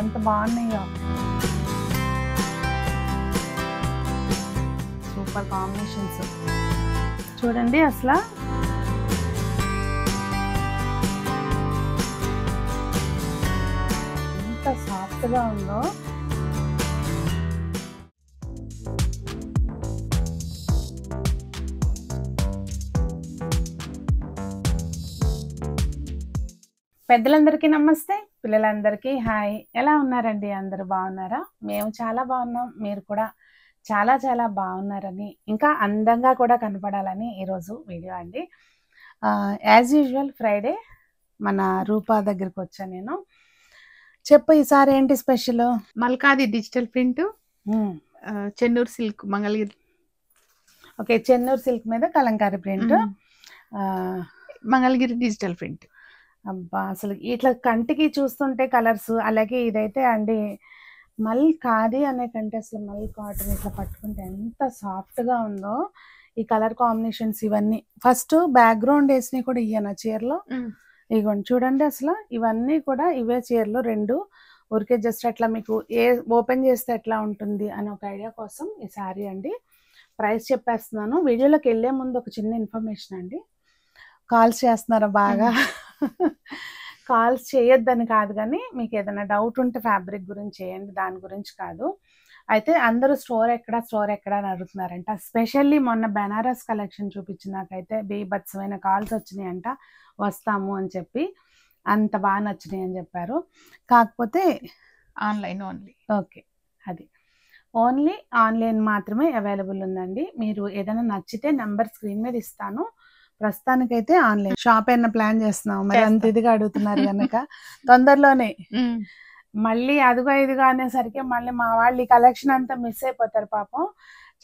ఎంత బాగున్నాయో. Super combinations చూడండి అసలు. ఎంత సాఫ్ట్గా ఉందో. పెద్దలందరికీ నమస్తే, పిల్లలందరికీ హాయ్. ఎలా ఉన్నారండి? అందరూ బాగున్నారా? మేము చాలా బాగున్నాం. మీరు కూడా చాలా చాలా బాగున్నారని, ఇంకా అందంగా కూడా కనపడాలని ఈరోజు వీడియో అండి. యాజ్ యూజువల్ ఫ్రైడే మన రూపా దగ్గరికి వచ్చాను నేను. చెప్పు, ఈసారి ఏంటి స్పెషల్? మల్కాది digital print, Chennur silk, Mangalagiri. Okay, Chennur silk మీద kalamkari print, Mangalagiri digital print. అబ్బా, అసలు ఇట్లా కంటికి చూస్తుంటే కలర్స్, అలాగే ఇదైతే అండి మల్ ఖాదీ అనే కంటే అసలు మల్ కాటన్ ఇట్లా పట్టుకుంటే ఎంత సాఫ్ట్గా ఉందో. ఈ కలర్ కాంబినేషన్స్ ఇవన్నీ ఫస్ట్ బ్యాక్గ్రౌండ్ వేసినవి కూడా ఇయ్యన చీరలో. ఇగోండి చూడండి, అసలు ఇవన్నీ కూడా ఇవే చీరలు రెండు. ఊరికే జస్ట్ అట్లా మీకు ఓపెన్ చేస్తే ఎట్లా ఉంటుంది అని ఒక ఐడియా కోసం ఈ శారీ అండి. ప్రైస్ చెప్పేస్తున్నాను. వీడియోలోకి వెళ్ళే ముందు ఒక చిన్న ఇన్ఫర్మేషన్ అండి. కాల్స్ చేస్తున్నారా బాగా? కాల్స్ చేయొద్దని కాదు, కానీ మీకు ఏదైనా డౌట్ ఉంటే ఫ్యాబ్రిక్ గురించి చేయండి, దాని గురించి కాదు. అయితే అందరూ స్టోర్ ఎక్కడ అని అడుగుతున్నారంట. స్పెషల్లీ మొన్న బెనారస్ కలెక్షన్ చూపించినాకైతే బీభత్సమైన కాల్స్ వచ్చినాయి అంట. వస్తాము అని చెప్పి అంత బాగా నచ్చినాయి అని చెప్పారు. కాకపోతే ఆన్లైన్ ఓన్లీ. ఓకే, అది ఓన్లీ ఆన్లైన్ మాత్రమే అవైలబుల్ ఉందండి. మీరు ఏదైనా నచ్చితే నెంబర్ స్క్రీన్ మీద ఇస్తాను. ప్రస్తుతానికైతే ఆన్లైన్ షాప్ అయినా ప్లాన్ చేస్తున్నాం. మరి అంత ఇదిగా అడుగుతున్నారు కనుక తొందరలోనే. మళ్ళీ అదిగో ఇదిగా అనేసరికి మళ్ళీ మా వాళ్ళు ఈ కలెక్షన్ అంతా మిస్ అయిపోతారు పాపం.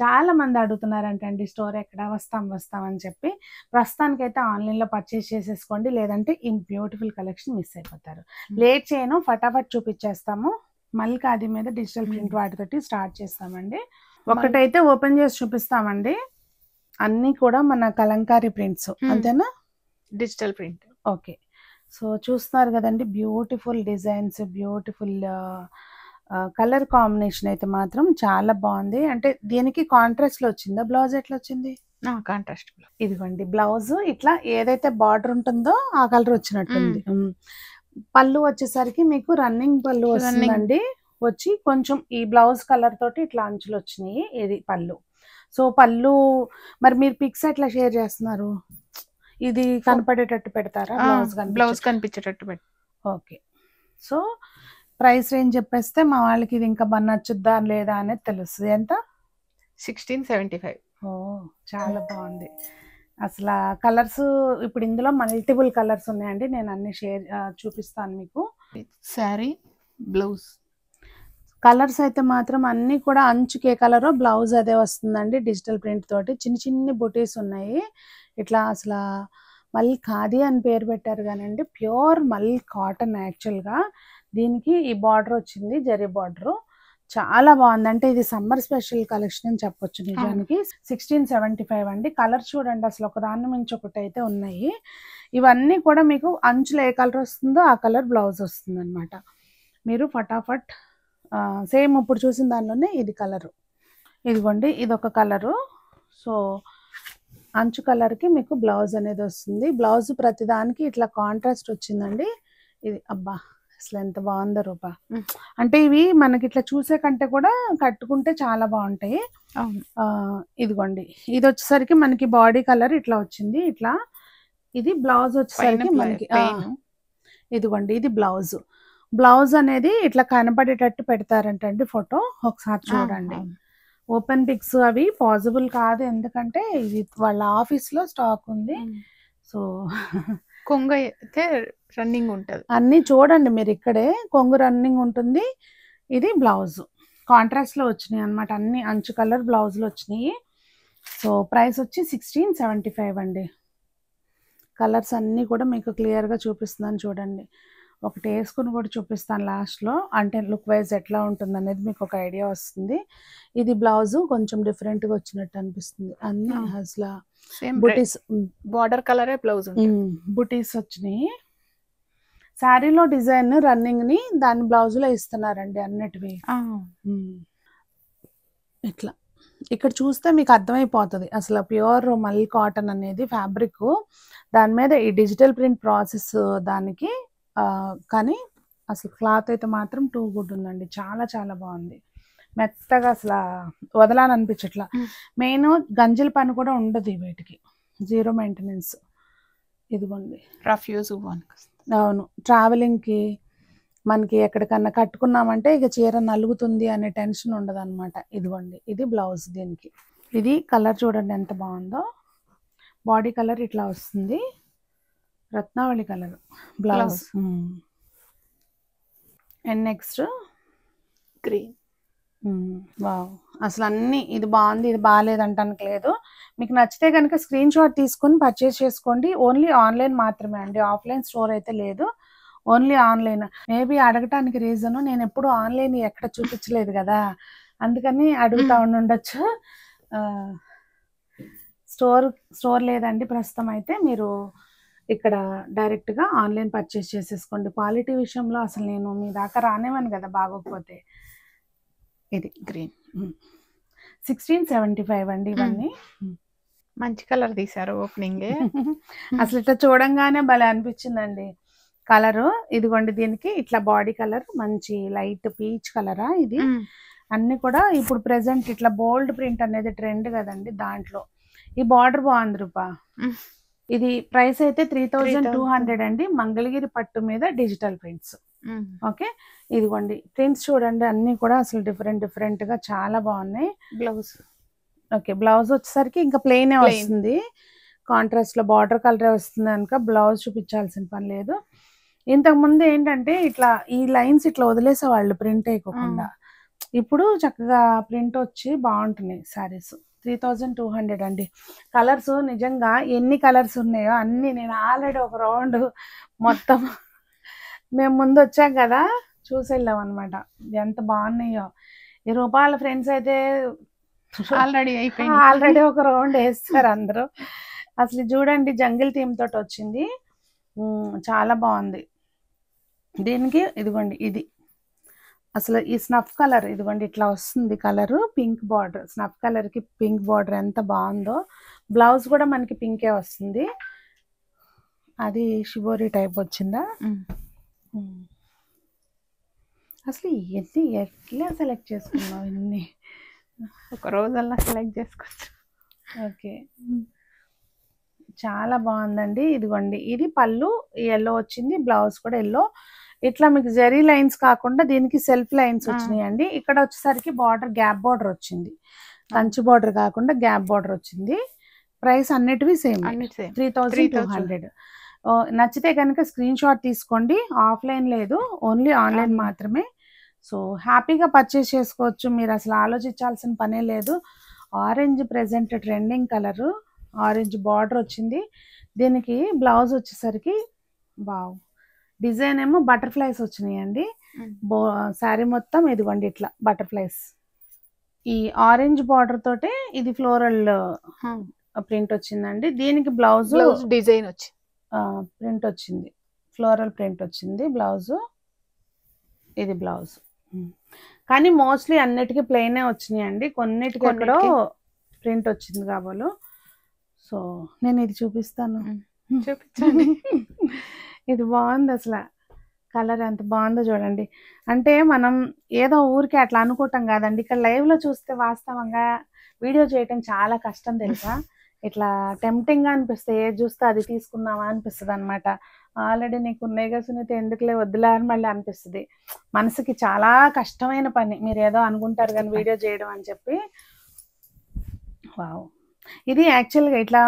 చాలా మంది అడుగుతున్నారంటండి స్టోర్ ఎక్కడ, వస్తాం అని చెప్పి. ప్రస్తుతానికైతే ఆన్లైన్లో పర్చేస్ చేసేసుకోండి, లేదంటే ఈ బ్యూటిఫుల్ కలెక్షన్ మిస్ అయిపోతారు. లేట్ చేయను, ఫటాఫట్ చూపించేస్తాము. మళ్ళీ అది మీద డిజిటల్ ప్రింట్ వాటితోటి స్టార్ట్ చేస్తామండి. ఒకటైతే ఓపెన్ చేసి చూపిస్తామండి. అన్నీ కూడా మన కలంకారీ ప్రింట్స్, అంతేనా? Digital print. ఓకే, సో చూస్తున్నారు కదండి, beautiful designs, beautiful colour combination అయితే మాత్రం చాలా బాగుంది. అంటే దీనికి కాంట్రాస్ట్లో వచ్చిందా? బ్లౌజ్ ఎట్లా వచ్చింది? కాంట్రాస్ట్. ఇదిగోండి బ్లౌజ్ ఇట్లా ఏదైతే బార్డర్ ఉంటుందో ఆ కలర్ వచ్చినట్టుంది. పళ్ళు వచ్చేసరికి మీకు రన్నింగ్ పళ్ళు వస్తుందండి. వచ్చి కొంచెం ఈ బ్లౌజ్ కలర్ తోటి ఇట్లా అంచులు వచ్చినాయి. ఇది పళ్ళు. సో పళ్ళు మరి మీరు పిక్స్ ఎట్లా షేర్ చేస్తున్నారు? ఇది కనపడేటట్టు పెడతారా? బ్లౌజ్ కనిపించేటట్టు పెడతారు. ఓకే, సో ప్రైస్ రేంజ్ చెప్పేస్తే మా వాళ్ళకి ఇది ఇంకా బాగా నచ్చుద్దా లేదా అనేది తెలుస్తుంది. ఎంత? 1675. ఓ, చాలా బాగుంది అసలు. కలర్స్ ఇప్పుడు ఇందులో మల్టిపుల్ కలర్స్ ఉన్నాయండి. నేను అన్ని చూపిస్తాను మీకు. శారీ, బ్లౌజ్ కలర్స్ అయితే మాత్రం అన్నీ కూడా అంచుకే కలరు, బ్లౌజ్ అదే వస్తుందండి. డిజిటల్ ప్రింట్ తోటి చిన్ని చిన్ని బుటీస్ ఉన్నాయి. ఇట్లా అసలు మళ్ళీ ఖాదీ అని పేరు పెట్టారు కానండి, ప్యూర్ మళ్ళీ కాటన్. యాక్చువల్గా దీనికి ఈ బార్డర్ వచ్చింది, జరీ బార్డరు. చాలా బాగుంది. అంటే ఇది సమ్మర్ స్పెషల్ కలెక్షన్ అని చెప్పొచ్చు నిజానికి. 1675 అండి. కలర్ చూడండి అసలు, ఒక దాని మించి ఒకటి అయితే ఉన్నాయి. ఇవన్నీ కూడా మీకు అంచులో ఏ కలర్ వస్తుందో ఆ కలర్ బ్లౌజ్ వస్తుంది అనమాట. మీరు ఫటాఫట్ సేమ్ ఇప్పుడు చూసిన దానిలోనే ఇది కలరు. ఇదిగోండి, ఇది ఒక కలరు. సో అంచు కలర్కి మీకు బ్లౌజ్ అనేది వస్తుంది. బ్లౌజ్ ప్రతిదానికి ఇట్లా కాంట్రాస్ట్ వచ్చిందండి. ఇది అబ్బా అసలు ఎంత బాగుందో రూపా. అంటే ఇవి మనకి ఇట్లా చూసే కంటే కూడా కట్టుకుంటే చాలా బాగుంటాయి. ఇదిగోండి, ఇది వచ్చేసరికి మనకి బాడీ కలర్ ఇట్లా వచ్చింది. ఇట్లా ఇది బ్లౌజ్ వచ్చేసరికి మనకి ఇదిగోండి, ఇది బ్లౌజ్. బ్లౌజ్ అనేది ఇట్లా కనపడేటట్టు పెడతారంటండి ఫోటో. ఒకసారి చూడండి. ఓపెన్ పిక్స్ అవి పాసిబుల్ కాదు, ఎందుకంటే ఇది వాళ్ళ ఆఫీస్లో స్టాక్ ఉంది. సో కొంగు అయితే రన్నింగ్ ఉంటుంది. అన్నీ చూడండి మీరు, ఇక్కడే కొంగు రన్నింగ్ ఉంటుంది. ఇది బ్లౌజ్ కాంట్రాస్ట్లో వచ్చినాయి అనమాట. అన్ని అంచు కలర్ బ్లౌజులు వచ్చినాయి. సో ప్రైస్ వచ్చి 1675 అండి. కలర్స్ అన్నీ కూడా మీకు క్లియర్గా చూపిస్తున్నాను చూడండి. ఒకటి వేసుకుని కూడా చూపిస్తాను లాస్ట్లో, అంటే లుక్ వైజ్ ఎట్లా ఉంటుంది అనేది మీకు ఒక ఐడియా వస్తుంది. ఇది బ్లౌజు కొంచెం డిఫరెంట్గా వచ్చినట్టు అనిపిస్తుంది. అన్ని అసలు బుటీస్, బార్డర్ కలరే బ్లౌజ్, బుటీస్ వచ్చినాయి. శారీలో డిజైన్ రన్నింగ్ ని దాని బ్లౌజ్ లో ఇస్తున్నారండి అన్నిటివి. ఇట్లా ఇక్కడ చూస్తే మీకు అర్థమైపోతుంది అసలు ప్యూర్ మల్ కాటన్ అనేది ఫ్యాబ్రిక్, దాని మీద ఈ డిజిటల్ ప్రింట్ ప్రాసెస్ దానికి. కానీ అసలు క్లాత్ అయితే మాత్రం టూ గుడ్ ఉందండి, చాలా చాలా బాగుంది, మెత్తగా అసలు వదలాలనిపించట్లా. మెయిన్ గంజల పని కూడా ఉండదు వీటికి, జీరో మెయింటెనెన్స్. ఇదిగోండి రఫ్ యూజ్. అవును, ట్రావెలింగ్కి మనకి ఎక్కడికన్నా కట్టుకున్నామంటే ఇక చీర నలుగుతుంది అనే టెన్షన్ ఉండదు అనమాట. ఇదిగోండి ఇది బ్లౌజ్ దీనికి. ఇది కలర్ చూడండి ఎంత బాగుందో, బాడీ కలర్ ఇట్లా వస్తుంది, Ratnavali colour blouse. And next green. Wow, అసలు అన్ని ఇది బాగుంది ఇది బాగాలేదు అంటానికి లేదు. మీకు నచ్చితే కనుక స్క్రీన్ షాట్ తీసుకొని పర్చేస్ చేసుకోండి. ఓన్లీ ఆన్లైన్ మాత్రమే అండి, ఆఫ్లైన్ స్టోర్ అయితే లేదు, ఓన్లీ ఆన్లైన్. మేబీ అడగటానికి రీజను నేను ఎప్పుడు ఆన్లైన్ ఎక్కడ చూపించలేదు కదా, అందుకని అడుగుతా ఉండొచ్చు. స్టోర్ లేదండి ప్రస్తుతం అయితే, మీరు ఇక్కడ డైరెక్ట్గా ఆన్లైన్ పర్చేస్ చేసేసుకోండి. క్వాలిటీ విషయంలో అసలు నేను మీ దాకా రానివ్వను కదా బాగోకపోతే. ఇది గ్రీన్ 1675 అండి ఇవన్నీ. మంచి కలర్ తీసారు ఓపెనింగ్. అసలు ఇట్లా చూడంగానే భలే అనిపించిందండి కలరు. ఇదిగోండి దీనికి ఇట్లా బాడీ కలర్ మంచి లైట్ పీచ్ కలరా ఇది. అన్ని కూడా ఇప్పుడు ప్రెసెంట్ ఇట్లా బోల్డ్ ప్రింట్ అనేది ట్రెండ్ కదండి, దాంట్లో ఈ బార్డర్ బాగుంది రూపా. ఇది ప్రైస్ అయితే 3200 అండి, మంగళగిరి పట్టు మీద డిజిటల్ ప్రింట్స్. ఓకే, ఇదిగోండి ప్రింట్స్ చూడండి అన్ని కూడా అసలు డిఫరెంట్ గా చాలా బాగున్నాయి. బ్లౌజ్ ఓకే, బ్లౌజ్ వచ్చేసరికి ఇంకా ప్లెయినే వస్తుంది, కాంట్రాస్ట్ లో బార్డర్ కలర్ వస్తుంది కనుక బ్లౌజ్ చూపించాల్సిన పని లేదు. ఇంతకు ముందు ఏంటంటే ఇట్లా ఈ లైన్స్ ఇట్లా వదిలేసేవాళ్ళు ప్రింట్ వేయకుండా, ఇప్పుడు చక్కగా ప్రింట్ వచ్చి బాగుంటున్నాయి శారీస్. 3200 అండి. కలర్స్ నిజంగా ఎన్ని కలర్స్ ఉన్నాయో అన్ని నేను ఆల్రెడీ ఒక రౌండ్ మొత్తం మేము ముందు వచ్చాం కదా చూసి వెళ్ళాం అనమాట, ఎంత బాగున్నాయో. ఈ రూపాయల ఫ్రెండ్స్ అయితే ఆల్రెడీ ఒక రౌండ్ వేస్తారు అందరూ. అసలు చూడండి జంగిల్ థీమ్ తోటి వచ్చింది, చాలా బాగుంది. దీనికి ఇదిగోండి ఇది అసలు ఈ స్నఫ్ కలర్, ఇదిగోండి ఇట్లా వస్తుంది colour, pink border, snuff colour కి పింక్ బార్డర్ ఎంత బాగుందో. బ్లౌజ్ కూడా మనకి పింకే వస్తుంది, అది షిబోరి టైప్ వచ్చిందా. అసలు ఎట్లా సెలెక్ట్ చేసుకున్నావు ఇన్ని, ఒక రోజల్లా సెలెక్ట్ చేసుకోవచ్చు. ఓకే, చాలా బాగుందండి. ఇదిగోండి ఇది పళ్ళు ఎల్లో వచ్చింది, బ్లౌజ్ కూడా ఎల్లో. ఇట్లా మీకు జరీ లైన్స్ కాకుండా దీనికి సెల్ఫ్ లైన్స్ వచ్చినాయండి. ఇక్కడ వచ్చేసరికి బార్డర్ గ్యాప్ బార్డర్ వచ్చింది, కంచి బార్డర్ కాకుండా గ్యాప్ బార్డర్ వచ్చింది. ప్రైస్ అన్నిటివి సేమ్ 3200. నచ్చితే కనుక స్క్రీన్ షాట్ తీసుకోండి, ఆఫ్లైన్ లేదు, ఓన్లీ ఆన్లైన్ మాత్రమే. సో హ్యాపీగా పర్చేస్ చేసుకోవచ్చు, మీరు అసలు ఆలోచించాల్సిన పనే లేదు. Orange present trending colour, orange border వచ్చింది. దీనికి బ్లౌజ్ వచ్చేసరికి బావ్, డిజైన్ ఏమో బటర్ఫ్లైస్ వచ్చినాయండి. శారీ మొత్తం ఇదిగోండి ఇట్లా బటర్ఫ్లైస్. ఈ ఆరెంజ్ బార్డర్ తోటే ఇది ఫ్లోరల్ ప్రింట్ వచ్చిందండి. దీనికి బ్లౌజ్ డిజైన్ వచ్చి ప్రింట్ వచ్చింది, ఫ్లోరల్ ప్రింట్ వచ్చింది బ్లౌజ్. ఇది బ్లౌజ్, కానీ మోస్ట్లీ అన్నిటికీ ప్లెయినే వచ్చినాయి అండి, కొన్నిటికి ఎక్కడో ప్రింట్ వచ్చింది కాబోలు. సో నేను ఇది చూపిస్తాను, చూపించండి. ఇది బాగుంది అసలు, కలర్ ఎంత బాగుందో చూడండి. అంటే మనం ఏదో ఊరికే అట్లా అనుకుంటాం కాదండి, ఇక్కడ లైవ్ లో చూస్తే వాస్తవంగా వీడియో చేయటం చాలా కష్టం తెలుసా. ఇట్లా టెంప్టింగ్ గా అనిపిస్తుంది, ఏది చూస్తే అది తీసుకుందామా అనిపిస్తుంది అనమాట. ఆల్రెడీ నీకు ఉన్నాయి కదా సునీత, ఎందుకులే వద్దులే అని మళ్ళీ అనిపిస్తుంది. మనసుకి చాలా కష్టమైన పని, మీరు ఏదో అనుకుంటారు కానీ వీడియో చేయడం అని చెప్పి. వావ్, ఇది యాక్చువల్గా ఇట్లా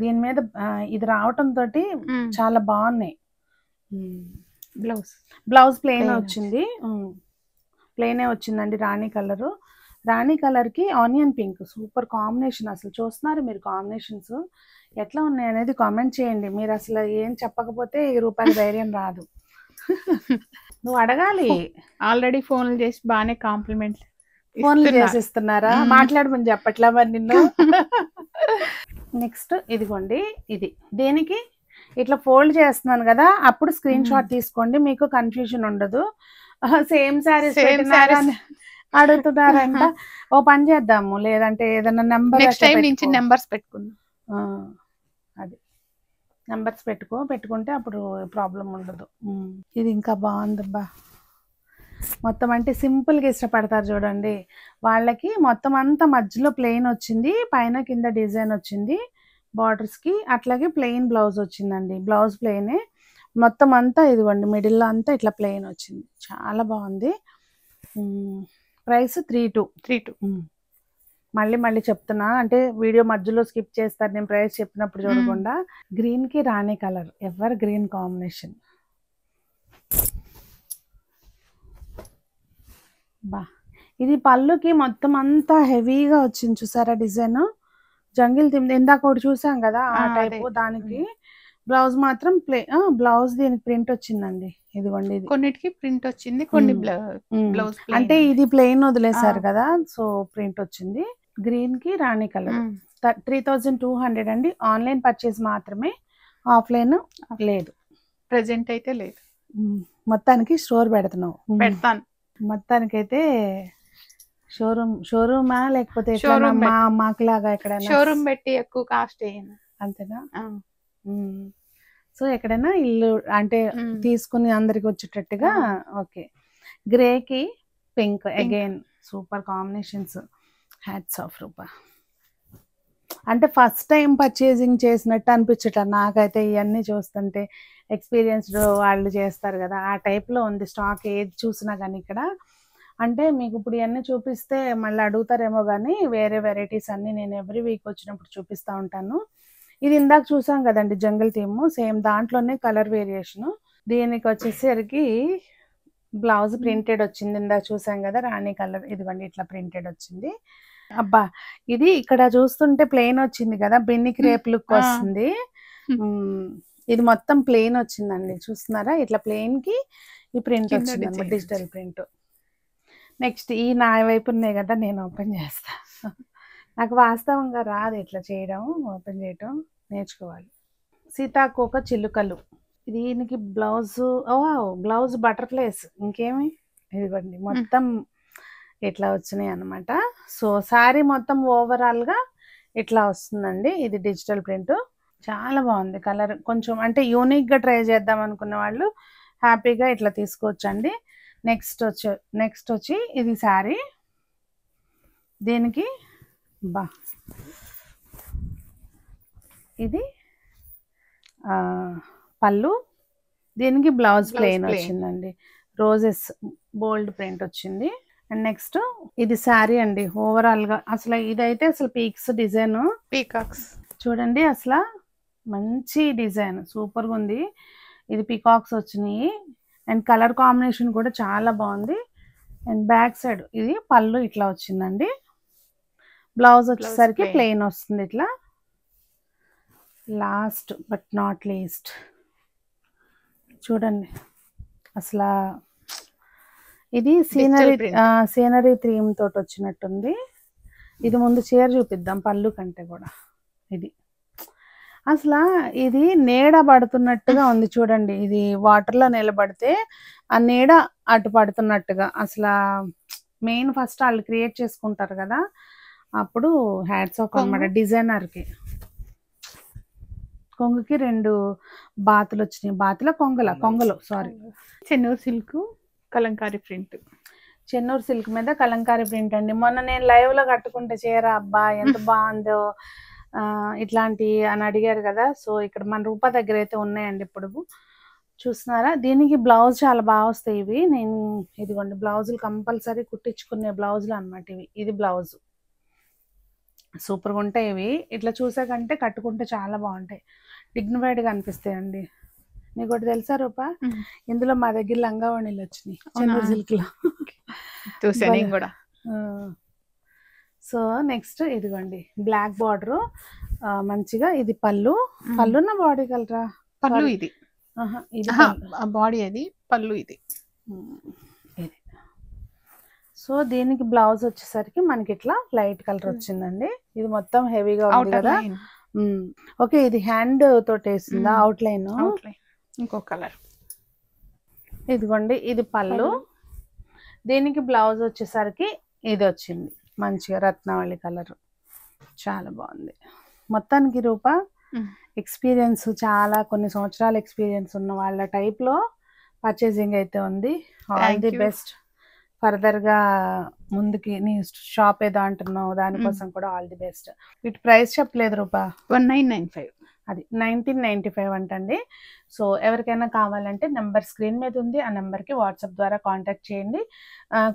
దీని మీద ఇది రావటం తోటి చాలా బాగున్నాయి. బ్లౌజ్ ప్లెయిన్ వచ్చింది, ప్లెయినే వచ్చిందండి. రాణి కలరు, రాణి కలర్కి ఆనియన్ పింక్ సూపర్ కాంబినేషన్. అసలు చూస్తున్నారు మీరు కాంబినేషన్స్ ఎట్లా ఉన్నాయి అనేది కామెంట్ చేయండి. మీరు అసలు ఏం చెప్పకపోతే రూపాయల ధైర్యం రాదు. నువ్వు అడగాలి. ఆల్రెడీ ఫోన్లు చేసి బాగానే కాంప్లిమెంట్స్ ఫోన్లు చేసిస్తున్నారా, మాట్లాడమని చెప్పట్లా మరి నిన్ను. నెక్స్ట్ ఇదిగోండి ఇది, దేనికి ఇట్లా ఫోల్డ్ చేస్తున్నాను కదా, అప్పుడు స్క్రీన్ షాట్ తీసుకోండి, మీకు కన్ఫ్యూజన్ ఉండదు. సేమ్ శారీస్ అడుగుతున్నారంట. ఓ పని చేద్దాము, లేదంటే ఏదైనా నెంబర్ నెక్స్ట్ టైం నుంచి నెంబర్స్ పెట్టుకుందాం. అది నెంబర్స్ పెట్టుకుంటే అప్పుడు ప్రాబ్లం ఉండదు. ఇది ఇంకా బాగుందబ్బా. మొత్తం అంటే సింపుల్గా ఇష్టపడతారు చూడండి వాళ్ళకి. మొత్తం అంతా మధ్యలో ప్లెయిన్ వచ్చింది, పైన కింద డిజైన్ వచ్చింది బార్డర్స్కి. అట్లాగే ప్లెయిన్ బ్లౌజ్ వచ్చిందండి, బ్లౌజ్ ప్లెయినే మొత్తం అంతా. ఇదిగోండి మిడిల్లో అంతా ఇట్లా ప్లెయిన్ వచ్చింది, చాలా బాగుంది. ప్రైస్ 3232. మళ్ళీ చెప్తున్నా, అంటే వీడియో మధ్యలో స్కిప్ చేస్తారు నేను ప్రైస్ చెప్పినప్పుడు చూడకుండా. గ్రీన్కి రాణి కలర్, ఎవర్ గ్రీన్ కాంబినేషన్. బా, ఇది పళ్ళుకి మొత్తం అంతా హెవీగా వచ్చింది చూసారా డిజైన్, జంగిల్ థీమ్. ఇందాక ఒకటి చూసాం కదా ఆ టైపు, దానికి బ్లౌజ్ మాత్రం బ్లౌజ్ దీనికి ప్రింట్ వచ్చిందండి. ఇదిగోండి, ఇది కొన్నిటికి ప్రింట్ వచ్చింది, కొన్ని బ్లౌజ్ అంటే ఇది ప్లెయిన్ వదిలేసారు కదా, సో ప్రింట్ వచ్చింది. గ్రీన్ కి రాణి కలర్. 3200 అండి. ఆన్లైన్ పర్చేస్ మాత్రమే, ఆఫ్లైన్ లేదు, ప్రెజెంట్ అయితే లేదు. మొత్తానికి స్టోర్ పెడతాను. మొత్తానికైతే షోరూమా లేకపోతే మాకులాగా ఎక్కడైనా షోరూమ్ పెట్టి ఎక్కువ కాస్ట్ అయ్యింది అంతేనా? సో ఎక్కడైనా ఇల్లు అంటే తీసుకుని అందరికి వచ్చేటట్టుగా. ఓకే, గ్రేకి pink again super combinations. Hats off Rupa. అంటే ఫస్ట్ టైం పర్చేసింగ్ చేసినట్టు అనిపించట నాకైతే, ఇవన్నీ చూస్తుంటే. ఎక్స్పీరియన్స్డ్ వాళ్ళు చేస్తారు కదా ఆ టైప్లో ఉంది స్టాక్, ఏది చూసినా కానీ ఇక్కడ. అంటే మీకు ఇప్పుడు ఇవన్నీ చూపిస్తే మళ్ళీ అడుగుతారేమో, కానీ వేరే వెరైటీస్ అన్నీ నేను ఎవ్రీ వీక్ వచ్చినప్పుడు చూపిస్తూ ఉంటాను. ఇది ఇందాక చూసాం కదండి జంగిల్ థీమ్, సేమ్ దాంట్లోనే కలర్ వేరియేషను. దీనికి వచ్చేసరికి బ్లౌజ్ ప్రింటెడ్ వచ్చింది, ఇందాక చూసాం కదా రాణి కలర్. ఇదిగోండి ఇట్లా ప్రింటెడ్ వచ్చింది. అబ్బా, ఇది ఇక్కడ చూస్తుంటే ప్లెయిన్ వచ్చింది కదా, బిన్ని క్రేప్ లుక్ వస్తుంది. ఇది మొత్తం ప్లెయిన్ వచ్చిందండి, చూస్తున్నారా? ఇట్లా ప్లెయిన్ కి ఈ ప్రింట్ వచ్చింది, డిజిటల్ ప్రింట్. నెక్స్ట్ ఈ నా వైపు ఉన్నాయి కదా, నేను ఓపెన్ చేస్తా. నాకు వాస్తవంగా రాదు ఇట్లా చేయడం, ఓపెన్ చేయడం నేర్చుకోవాలి. సీతాకోక చిలుకలు, దీనికి బ్లౌజ్ బ్లౌజ్ బటర్ఫ్లైస్, ఇంకేమి ఇదిగోండి మొత్తం ఇట్లా వచ్చినాయి అనమాట. సో శారీ మొత్తం ఓవరాల్గా ఇట్లా వస్తుందండి. ఇది డిజిటల్ ప్రింట్, చాలా బాగుంది కలర్. కొంచెం అంటే యూనిక్గా ట్రై చేద్దాం అనుకున్న వాళ్ళు హ్యాపీగా ఇట్లా తీసుకోవచ్చండి. నెక్స్ట్ వచ్చి ఇది శారీ, దీనికి బా ఇది పళ్ళు, దీనికి బ్లౌజ్ ప్లెయిన్ వచ్చిందండి, రోజెస్ బోల్డ్ ప్రింట్ వచ్చింది. అండ్ నెక్స్ట్ ఇది శారీ అండి ఓవరాల్గా. అసలు ఇదైతే అసలు పీక్స్ డిజైన్, పీకాక్స్ చూడండి, అసలు మంచి డిజైన్ సూపర్గా ఉంది. ఇది పీకాక్స్ వచ్చినాయి అండ్ కలర్ కాంబినేషన్ కూడా చాలా బాగుంది. అండ్ బ్యాక్ సైడ్ ఇది పళ్ళు ఇట్లా వచ్చిందండి, బ్లౌజ్ వచ్చేసరికి ప్లెయిన్ వస్తుంది ఇట్లా. లాస్ట్ బట్ నాట్ లీస్ట్ చూడండి, అసలు ఇది సీనరీ థీమ్ తోటి వచ్చినట్టుంది. ఇది ముందు చీర చూపిద్దాం పళ్ళు కంటే కూడా. ఇది అసలు ఇది నీడ పడుతున్నట్టుగా ఉంది చూడండి, ఇది వాటర్లో నిలబడితే ఆ నీడ అటు పడుతున్నట్టుగా. అసలు మెయిన్ ఫస్ట్ వాళ్ళు క్రియేట్ చేసుకుంటారు కదా, అప్పుడు హ్యాట్స్ ఆఫ్ అన్నమాట డిజైనర్కి. కొంగుకి 2 బాతులు వచ్చినాయి, కొంగలు sorry. Chennur silk Kalamkari print, Chennur silk మీద కలంకారీ ప్రింట్ అండి. మొన్న నేను లైవ్లో కట్టుకుంటే చీర అబ్బా ఎంత బాగుందో ఇట్లాంటి అని అడిగారు కదా. సో ఇక్కడ మన రూపా దగ్గర అయితే ఉన్నాయండి ఇప్పుడు, చూస్తున్నారా? దీనికి బ్లౌజ్ చాలా బాగా వస్తాయి ఇవి. నేను ఇదిగోండి బ్లౌజులు కంపల్సరీ కుట్టించుకునే బ్లౌజులు అనమాట ఇవి. ఇది బ్లౌజ్ సూపర్గా ఉంటాయి ఇవి. ఇట్లా చూసాకంటే కట్టుకుంటే చాలా బాగుంటాయి, డిగ్నిఫైడ్గా అనిపిస్తాయండి. నీకు ఒకటి తెలుసా రూపా, ఇందులో మా దగ్గర లంగావణిలు వచ్చినాయి చెన్నూరు సిల్క్లో, చూసాను కూడా. సో నెక్స్ట్ ఇదిగోండి బ్లాక్ బార్డర్ మంచిగా. ఇది పళ్ళున్న బాడీ కలరా? పళ్ళు ఇది బాడీ, అది పళ్ళు ఇది. సో దీనికి బ్లౌజ్ వచ్చేసరికి మనకి ఇట్లా లైట్ కలర్ వచ్చిందండి. ఇది మొత్తం హెవీగా ఉంది కదా, ఓకే, ఇది హ్యాండ్ తోటి వేసిందా అవుట్లైన్? అవుట్లైన్. ఇంకో కలర్. ఇదిగోండి, ఇది పళ్ళు. దీనికి బ్లౌజ్ వచ్చేసరికి ఇది వచ్చింది మంచిగా రత్నావళి కలర్, చాలా బాగుంది. మొత్తానికి రూప ఎక్స్పీరియన్స్, చాలా కొన్ని సంవత్సరాల ఎక్స్పీరియన్స్ ఉన్న వాళ్ళ టైప్లో పర్చేసింగ్ అయితే ఉంది. All the best. ఫర్దర్గా ముందుకి నీ షాప్ ఏదో అంటున్నావు, దానికోసం కూడా ఆల్ ది బెస్ట్. వీటి ప్రైస్ చెప్పలేదు రూపా? 1995. అది 1995 అంటండి. సో ఎవరికైనా కావాలంటే నెంబర్ స్క్రీన్ మీద ఉంది, ఆ నెంబర్కి వాట్సాప్ ద్వారా కాంటాక్ట్ చేయండి.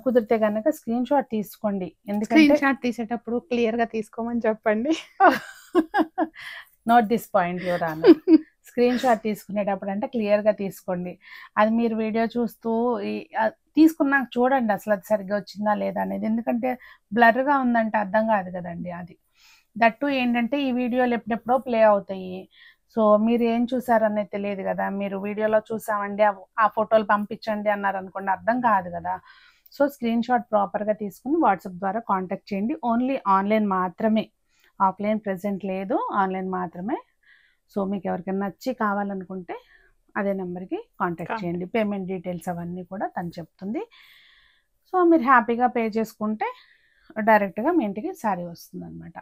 కుదిరితే కనుక స్క్రీన్ షాట్ తీసుకోండి, ఎందుకంటే స్క్రీన్ షాట్ తీసేటప్పుడు క్లియర్గా తీసుకోమని చెప్పండి. Note this point your honour. Screen shot తీసుకునేటప్పుడు అంటే క్లియర్గా తీసుకోండి. అది మీరు వీడియో చూస్తూ తీసుకున్నాక చూడండి అసలు అది సరిగ్గా వచ్చిందా లేదా అనేది, ఎందుకంటే బ్లర్గా ఉందంటే అర్థం కాదు కదండి. అది దట్టు ఏంటంటే ఈ వీడియోలు ఎప్పుడెప్పుడో ప్లే అవుతాయి. సో మీరు ఏం చూసారనేది తెలియదు కదా. మీరు వీడియోలో చూసామండి ఆ ఫోటోలు పంపించండి అన్నారు అనుకోండి, అర్థం కాదు కదా. సో స్క్రీన్ షాట్ ప్రాపర్గా తీసుకుని వాట్సాప్ ద్వారా కాంటాక్ట్ చేయండి. ఓన్లీ ఆన్లైన్ మాత్రమే, ఆఫ్లైన్ ప్రెజెంట్ లేదు, ఆన్లైన్ మాత్రమే. సో మీకు ఎవరికైనా నచ్చి కావాలనుకుంటే అదే నెంబర్కి కాంటాక్ట్ చేయండి. పేమెంట్ డీటెయిల్స్ అవన్నీ కూడా తను చెప్తుంది. సో మీరు హ్యాపీగా పే చేసుకుంటే డైరెక్ట్గా మీ ఇంటికి శారీ వస్తుంది అనమాట.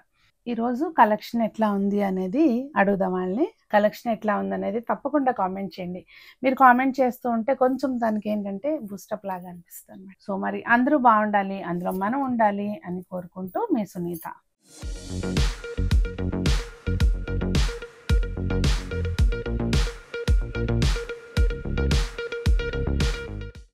ఈరోజు కలెక్షన్ ఎట్లా ఉంది అనేది అడుగుదాం వాళ్ళని. కలెక్షన్ ఎట్లా ఉంది అనేది తప్పకుండా కామెంట్ చేయండి. మీరు కామెంట్ చేస్తూ ఉంటే కొంచెం దానికి ఏంటంటే బూస్టప్ లాగా అనిపిస్తుంది అనమాట. సో మరి అందరూ బాగుండాలి, అందులో మనం ఉండాలి అని కోరుకుంటూ మీ సునీత.